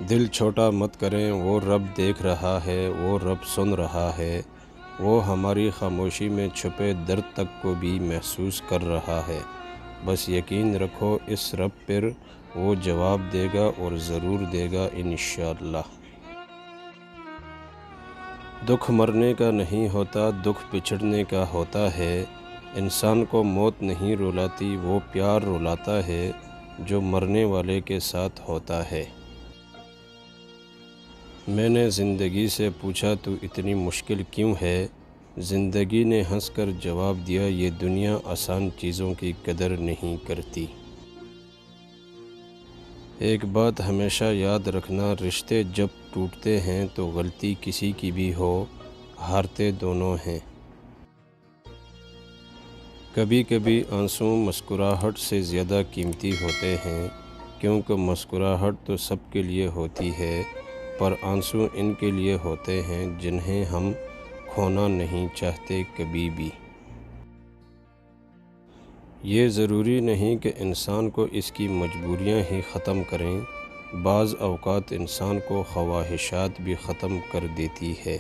دل چھوٹا مت کریں، وہ رب دیکھ رہا ہے، وہ رب سن رہا ہے، وہ ہماری خاموشی میں چھپے درد تک کو بھی محسوس کر رہا ہے۔ بس یقین رکھو اس رب پر، وہ جواب دے گا اور ضرور دے گا انشاءاللہ۔ دکھ مرنے کا نہیں ہوتا، دکھ بچھڑنے کا ہوتا ہے۔ انسان کو موت نہیں رلاتی، وہ پیار رلاتا ہے جو مرنے والے کے ساتھ ہوتا ہے۔ میں نے زندگی سے پوچھا تو اتنی مشکل کیوں ہے؟ زندگی نے ہنس کر جواب دیا، یہ دنیا آسان چیزوں کی قدر نہیں کرتی۔ ایک بات ہمیشہ یاد رکھنا، رشتے جب ٹوٹتے ہیں تو غلطی کسی کی بھی ہو، ہارتے دونوں ہیں۔ کبھی کبھی آنسو مسکراہٹ سے زیادہ قیمتی ہوتے ہیں، کیونکہ مسکراہٹ تو سب کے لیے ہوتی ہے، پر آنسو ان کے لیے ہوتے ہیں جنہیں ہم کھونا نہیں چاہتے کبھی بھی۔ یہ ضروری نہیں کہ انسان کو اس کی مجبوریاں ہی ختم کریں، بعض اوقات انسان کو خواہشات بھی ختم کر دیتی ہے۔